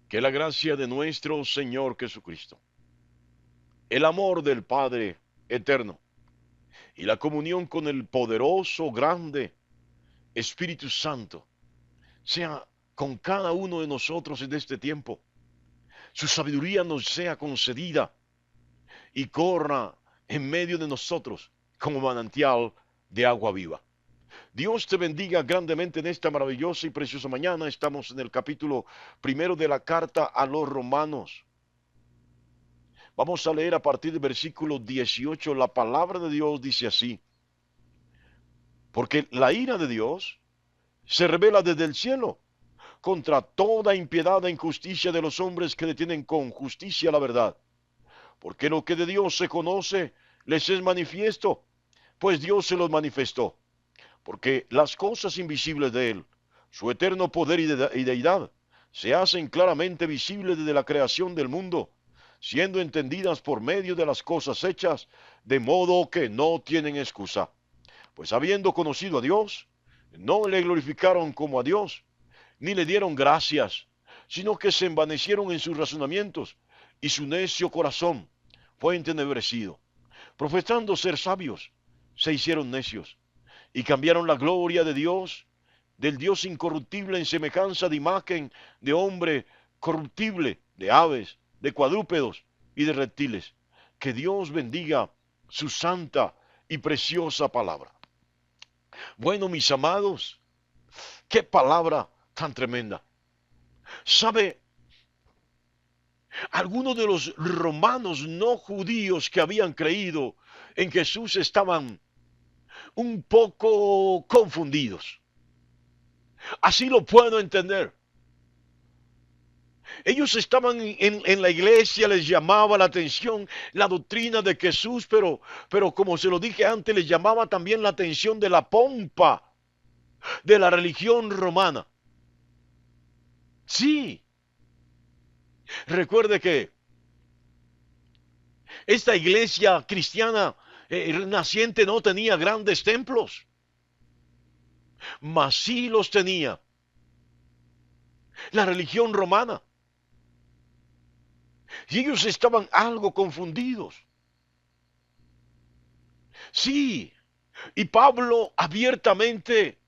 Que la gracia de nuestro Señor Jesucristo, el amor del Padre eterno y la comunión con el poderoso, grande Espíritu Santo sea con cada uno de nosotros en este tiempo. Su sabiduría nos sea concedida y corra en medio de nosotros como manantial de agua viva. Dios te bendiga grandemente en esta maravillosa y preciosa mañana. Estamos en el capítulo primero de la carta a los Romanos. Vamos a leer a partir del versículo 18. La palabra de Dios dice así: porque la ira de Dios se revela desde el cielo contra toda impiedad e injusticia de los hombres que detienen con justicia la verdad. Porque lo que de Dios se conoce les es manifiesto, pues Dios se los manifestó. Porque las cosas invisibles de Él, su eterno poder y deidad, se hacen claramente visibles desde la creación del mundo, siendo entendidas por medio de las cosas hechas, de modo que no tienen excusa. Pues habiendo conocido a Dios, no le glorificaron como a Dios, ni le dieron gracias, sino que se envanecieron en sus razonamientos, y su necio corazón fue entenebrecido. Profesando ser sabios, se hicieron necios, y cambiaron la gloria de Dios, del Dios incorruptible en semejanza de imagen de hombre corruptible, de aves, de cuadrúpedos y de reptiles. Que Dios bendiga su santa y preciosa palabra. Bueno, mis amados, qué palabra tan tremenda. ¿Sabe? Algunos de los romanos no judíos que habían creído en Jesús estaban un poco confundidos. Así lo puedo entender. Ellos estaban en la iglesia, les llamaba la atención la doctrina de Jesús, pero como se lo dije antes, les llamaba también la atención de la pompa de la religión romana. Sí, recuerde que esta iglesia cristiana naciente no tenía grandes templos, mas sí los tenía la religión romana. Y ellos estaban algo confundidos. Sí, y Pablo abiertamente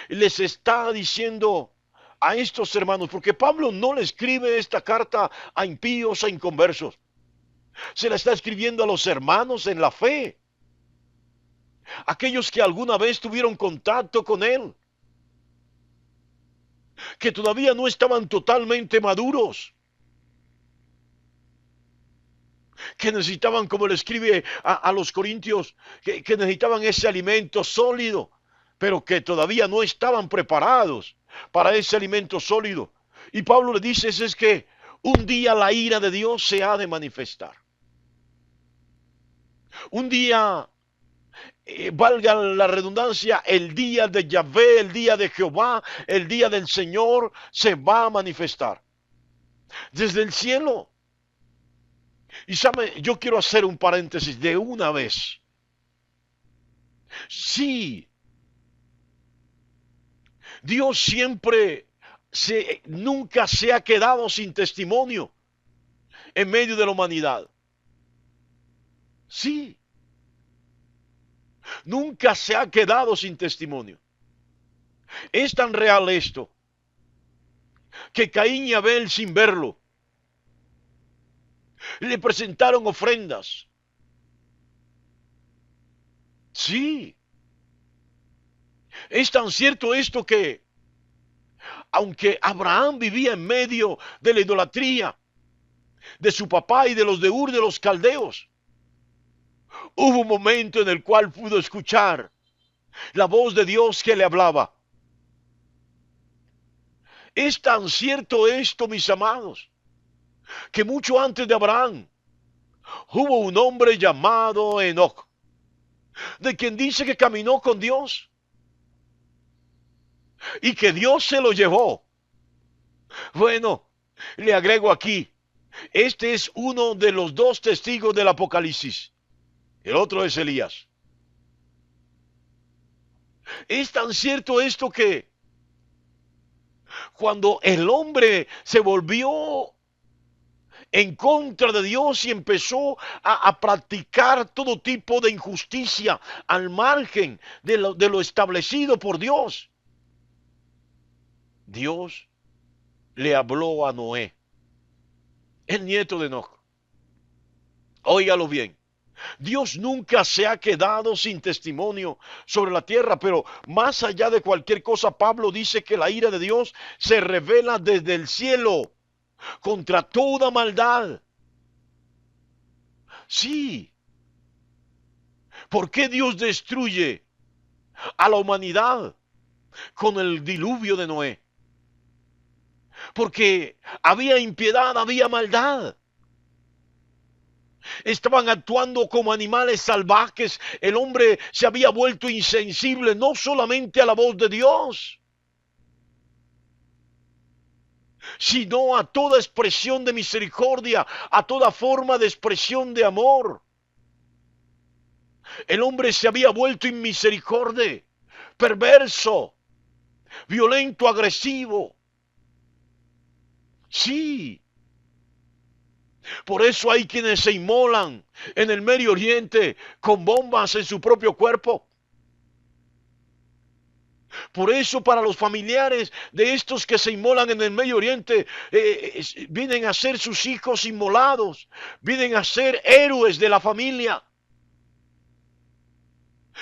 les está diciendo a estos hermanos, porque Pablo no le escribe esta carta a impíos, a inconversos, se la está escribiendo a los hermanos en la fe, aquellos que alguna vez tuvieron contacto con él, que todavía no estaban totalmente maduros, que necesitaban, como le escribe a los corintios, que necesitaban ese alimento sólido, pero que todavía no estaban preparados para ese alimento sólido. Y Pablo le dice, es que un día la ira de Dios se ha de manifestar. Un día, valga la redundancia, el día de Yahvé, el día de Jehová, el día del Señor se va a manifestar desde el cielo. Y sabe, yo quiero hacer un paréntesis de una vez. Sí, Dios siempre nunca se ha quedado sin testimonio en medio de la humanidad. Sí, nunca se ha quedado sin testimonio. Es tan real esto que Caín y Abel, sin verlo, le presentaron ofrendas. Sí, es tan cierto esto que, aunque Abraham vivía en medio de la idolatría de su papá y de los de Ur de los caldeos, hubo un momento en el cual pudo escuchar la voz de Dios que le hablaba. Es tan cierto esto, mis amados, que mucho antes de Abraham hubo un hombre llamado Enoc, de quien dice que caminó con Dios y que Dios se lo llevó. Bueno, le agrego aquí, este es uno de los dos testigos del Apocalipsis. El otro es Elías. Es tan cierto esto que cuando el hombre se volvió en contra de Dios y empezó a practicar todo tipo de injusticia al margen de lo establecido por Dios, Dios le habló a Noé, el nieto de Enoch. Óigalo bien. Dios nunca se ha quedado sin testimonio sobre la tierra, pero más allá de cualquier cosa, Pablo dice que la ira de Dios se revela desde el cielo contra toda maldad. Sí, ¿por qué Dios destruye a la humanidad con el diluvio de Noé? Porque había impiedad, había maldad. Estaban actuando como animales salvajes. El hombre se había vuelto insensible no solamente a la voz de Dios, sino a toda expresión de misericordia, a toda forma de expresión de amor. El hombre se había vuelto inmisericordia, perverso, violento, agresivo. Sí, por eso hay quienes se inmolan en el Medio Oriente con bombas en su propio cuerpo. Por eso para los familiares de estos que se inmolan en el Medio Oriente, vienen a ser sus hijos inmolados, vienen a ser héroes de la familia.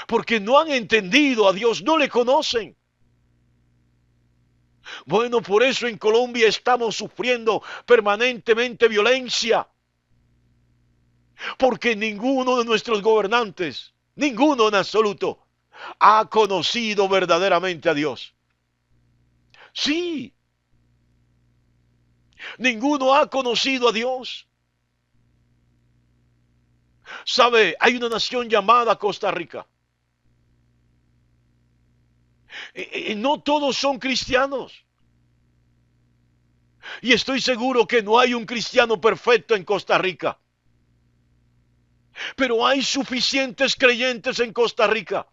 Porque no han entendido a Dios, no le conocen. Bueno, por eso en Colombia estamos sufriendo permanentemente violencia. Porque ninguno de nuestros gobernantes, ninguno en absoluto, ha conocido verdaderamente a Dios. Sí, ninguno ha conocido a Dios. ¿Sabe? Hay una nación llamada Costa Rica. Y no todos son cristianos. Y estoy seguro que no hay un cristiano perfecto en Costa Rica. Pero hay suficientes creyentes en Costa Rica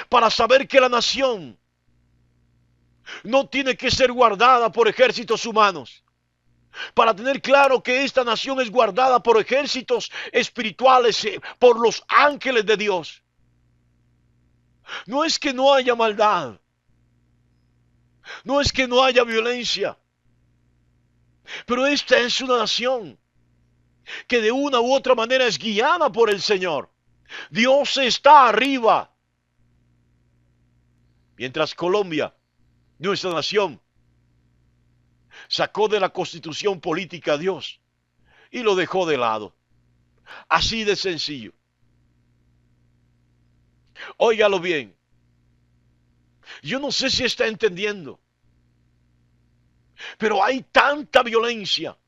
para saber que la nación no tiene que ser guardada por ejércitos humanos. Para tener claro que esta nación es guardada por ejércitos espirituales, por los ángeles de Dios. No es que no haya maldad, no es que no haya violencia, pero esta es una nación que de una u otra manera es guiada por el Señor. Dios está arriba, mientras Colombia, nuestra nación, sacó de la constitución política a Dios y lo dejó de lado. Así de sencillo. Óigalo bien. Yo no sé si está entendiendo, pero hay tanta violencia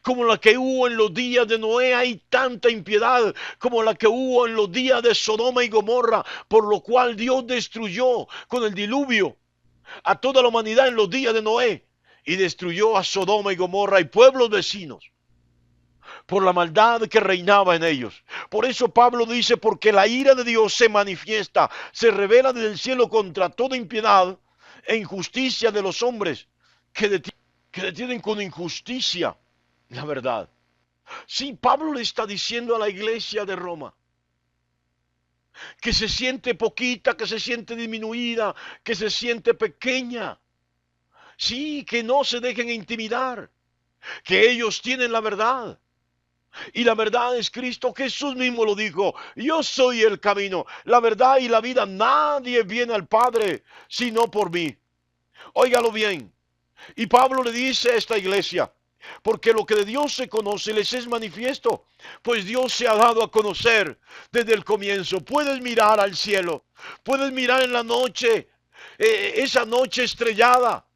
como la que hubo en los días de Noé, hay tanta impiedad como la que hubo en los días de Sodoma y Gomorra, por lo cual Dios destruyó con el diluvio a toda la humanidad en los días de Noé y destruyó a Sodoma y Gomorra y pueblos vecinos por la maldad que reinaba en ellos. Por eso Pablo dice, porque la ira de Dios se manifiesta, se revela desde el cielo contra toda impiedad e injusticia de los hombres que detienen con injusticia la verdad. Sí, Pablo le está diciendo a la iglesia de Roma que se siente poquita, que se siente disminuida, que se siente pequeña. Sí, que no se dejen intimidar, que ellos tienen la verdad. Y la verdad es Cristo. Jesús mismo lo dijo: yo soy el camino, la verdad y la vida. Nadie viene al Padre sino por mí. Óigalo bien. Y Pablo le dice a esta iglesia: porque lo que de Dios se conoce les es manifiesto, pues Dios se ha dado a conocer desde el comienzo. Puedes mirar al cielo, puedes mirar en la noche, esa noche estrellada.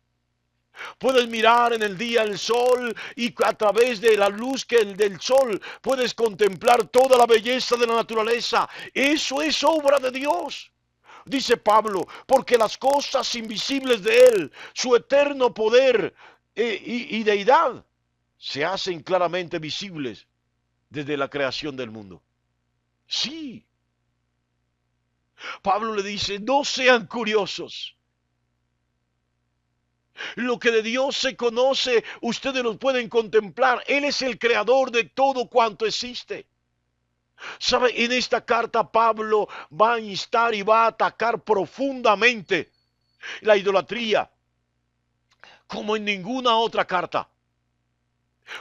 Puedes mirar en el día el sol y a través de la luz del sol puedes contemplar toda la belleza de la naturaleza. Eso es obra de Dios. Dice Pablo, porque las cosas invisibles de Él, su eterno poder y deidad, se hacen claramente visibles desde la creación del mundo. Sí, Pablo le dice, no sean curiosos. Lo que de Dios se conoce, ustedes lo pueden contemplar. Él es el creador de todo cuanto existe. ¿Sabe? En esta carta Pablo va a instar y va a atacar profundamente la idolatría, como en ninguna otra carta.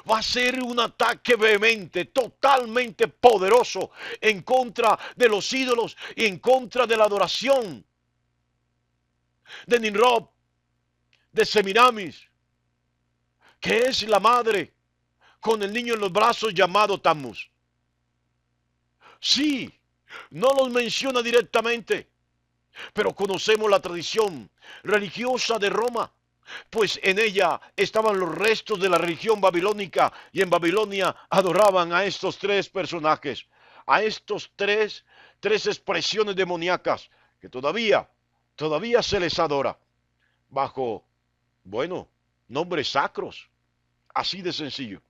Va a ser un ataque vehemente, totalmente poderoso, en contra de los ídolos y en contra de la adoración de Nimrod, de Semiramis, que es la madre con el niño en los brazos llamado Tammuz. Sí, no los menciona directamente, pero conocemos la tradición religiosa de Roma, pues en ella estaban los restos de la religión babilónica y en Babilonia adoraban a estos tres personajes, a estos tres expresiones demoníacas que todavía se les adora bajo, bueno, nombres sacros, así de sencillo.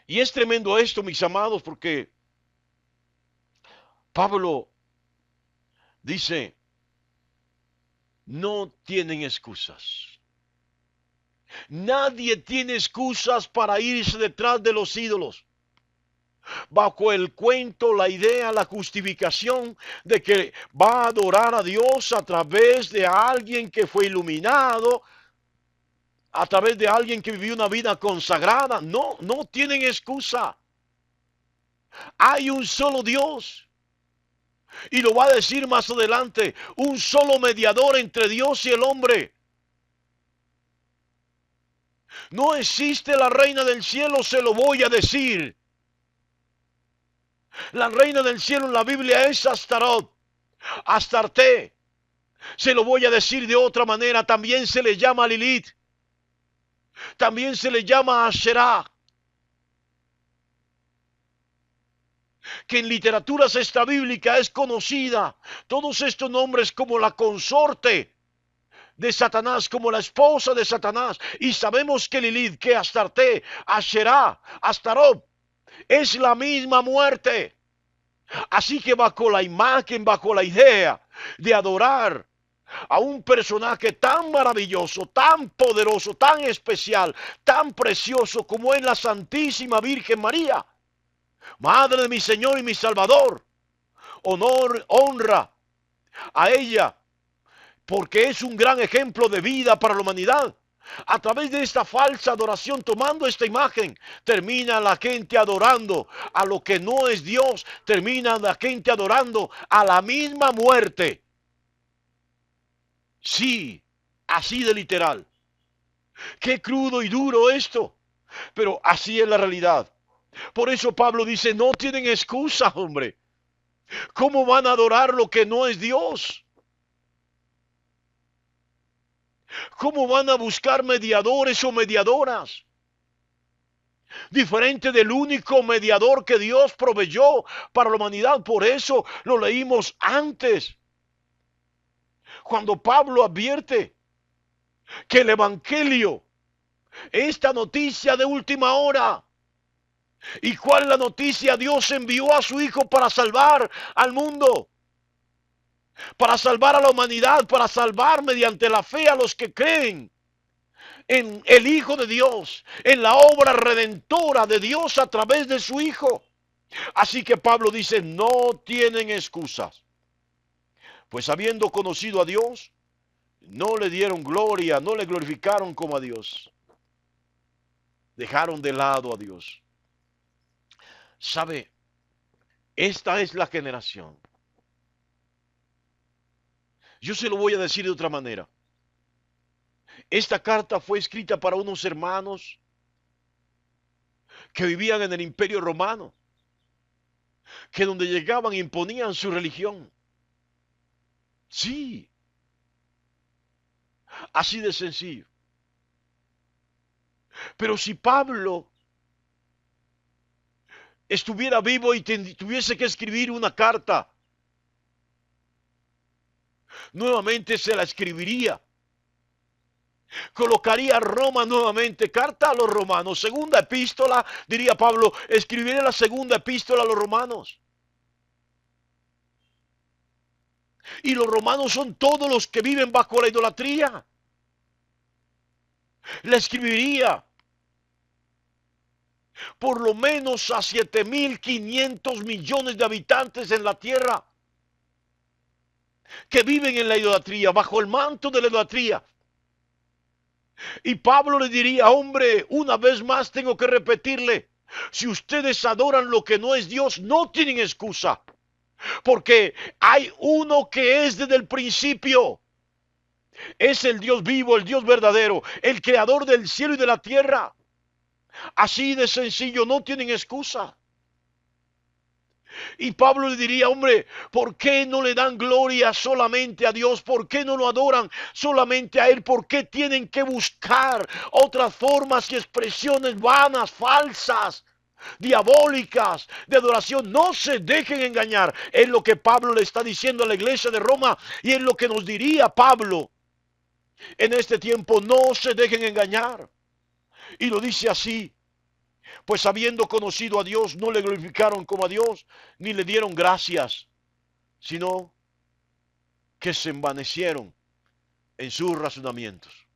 Y es tremendo esto, mis amados, porque Pablo dice, no tienen excusas. Nadie tiene excusas para irse detrás de los ídolos. Bajo el cuento, la idea, la justificación de que va a adorar a Dios a través de alguien que fue iluminado, a través de alguien que vivió una vida consagrada. No, no tienen excusa. Hay un solo Dios. Y lo va a decir más adelante, un solo mediador entre Dios y el hombre. No existe la reina del cielo, se lo voy a decir. La reina del cielo en la Biblia es Astarot, Astarte. Se lo voy a decir de otra manera, también se le llama Lilith. También se le llama Asherah. Que en literaturas extrabíblica es conocida. Todos estos nombres como la consorte de Satanás, como la esposa de Satanás. Y sabemos que Lilith, que Astarte, Asherah, Astarot, es la misma muerte. Así que bajo la imagen, bajo la idea de adorar a un personaje tan maravilloso, tan poderoso, tan especial, tan precioso como es la Santísima Virgen María, Madre de mi Señor y mi Salvador, honor, honra a ella, porque es un gran ejemplo de vida para la humanidad. A través de esta falsa adoración, tomando esta imagen, termina la gente adorando a lo que no es Dios, termina la gente adorando a la misma muerte. Sí, así de literal. Qué crudo y duro esto, pero así es la realidad. Por eso Pablo dice, no tienen excusa, hombre. ¿Cómo van a adorar lo que no es Dios? ¿Cómo van a buscar mediadores o mediadoras? Diferente del único mediador que Dios proveyó para la humanidad. Por eso lo leímos antes. Cuando Pablo advierte que el Evangelio, esta noticia de última hora, ¿y cuál es la noticia? Dios envió a su Hijo para salvar al mundo, para salvar a la humanidad, para salvar mediante la fe a los que creen en el Hijo de Dios, en la obra redentora de Dios a través de su Hijo. Así que Pablo dice, no tienen excusas, pues habiendo conocido a Dios, no le dieron gloria, no le glorificaron como a Dios. Dejaron de lado a Dios. ¿Sabe? Esta es la generación. Yo se lo voy a decir de otra manera. Esta carta fue escrita para unos hermanos que vivían en el Imperio Romano, que donde llegaban imponían su religión. Sí, así de sencillo. Pero si Pablo estuviera vivo y tuviese que escribir una carta, nuevamente se la escribiría. Colocaría Roma nuevamente, carta a los romanos, segunda epístola, diría Pablo, escribiré la segunda epístola a los romanos. Y los romanos son todos los que viven bajo la idolatría. Le escribiría por lo menos a 7.500 millones de habitantes en la tierra que viven en la idolatría, bajo el manto de la idolatría. Y Pablo le diría, hombre, una vez más tengo que repetirle, si ustedes adoran lo que no es Dios, no tienen excusa. Porque hay uno que es desde el principio. Es el Dios vivo, el Dios verdadero, el creador del cielo y de la tierra. Así de sencillo, no tienen excusa. Y Pablo le diría, hombre, ¿por qué no le dan gloria solamente a Dios? ¿Por qué no lo adoran solamente a Él? ¿Por qué tienen que buscar otras formas y expresiones vanas, falsas, diabólicas de adoración? No se dejen engañar. Es lo que Pablo le está diciendo a la iglesia de Roma y es lo que nos diría Pablo en este tiempo. No se dejen engañar. Y lo dice así. Pues habiendo conocido a Dios, no le glorificaron como a Dios, ni le dieron gracias, sino que se envanecieron en sus razonamientos.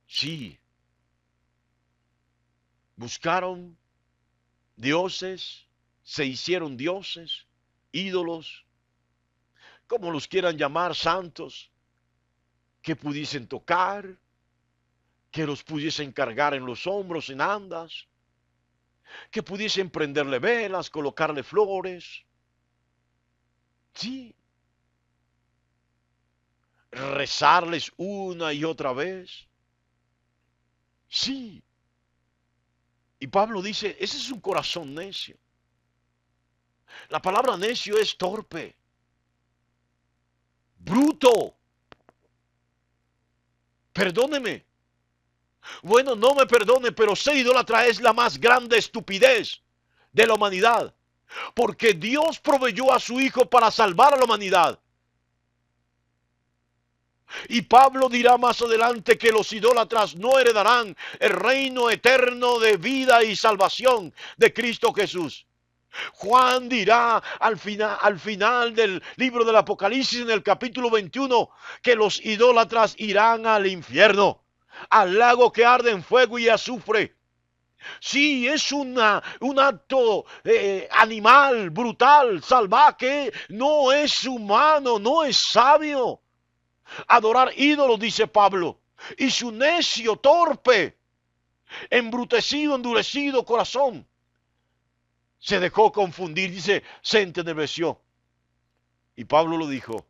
Sí, buscaron dioses, se hicieron dioses, ídolos, como los quieran llamar, santos, que pudiesen tocar, que los pudiesen cargar en los hombros en andas, que pudiesen prenderle velas, colocarle flores. Sí, rezarles una y otra vez. Sí. Y Pablo dice, ese es un corazón necio. La palabra necio es torpe, bruto. Perdóneme. Bueno, no me perdone, pero ser idólatra es la más grande estupidez de la humanidad. Porque Dios proveyó a su Hijo para salvar a la humanidad. Y Pablo dirá más adelante que los idólatras no heredarán el reino eterno de vida y salvación de Cristo Jesús. Juan dirá al final del libro del Apocalipsis, en el capítulo 21, que los idólatras irán al infierno, al lago que arde en fuego y azufre. Sí, es un acto animal, brutal, salvaje, no es humano, no es sabio. Adorar ídolos, dice Pablo, y su necio, torpe, embrutecido, endurecido corazón se dejó confundir, dice, se entenebrició. Y Pablo lo dijo,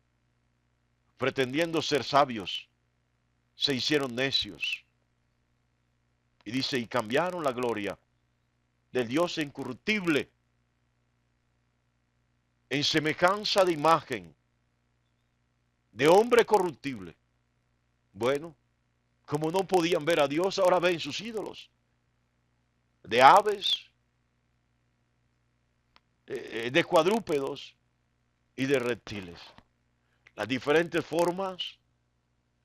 pretendiendo ser sabios, se hicieron necios. Y dice, y cambiaron la gloria del Dios incorruptible en semejanza de imagen de hombre corruptible. Bueno, como no podían ver a Dios, ahora ven sus ídolos, de aves, de cuadrúpedos y de reptiles. Las diferentes formas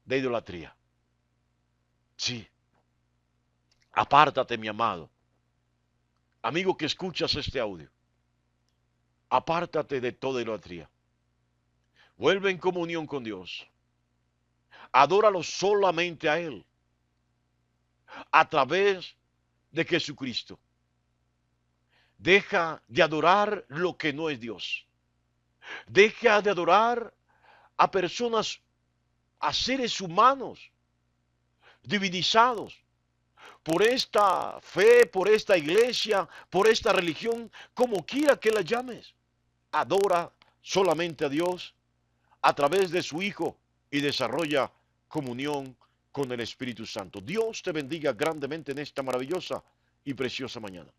de idolatría. Sí, apártate, mi amado. Amigo que escuchas este audio, apártate de toda idolatría. Vuelve en comunión con Dios. Adóralo solamente a Él, a través de Jesucristo. Deja de adorar lo que no es Dios. Deja de adorar a personas, a seres humanos, divinizados, por esta fe, por esta iglesia, por esta religión, como quiera que la llames. Adora solamente a Dios a través de su Hijo y desarrolla comunión con el Espíritu Santo. Dios te bendiga grandemente en esta maravillosa y preciosa mañana.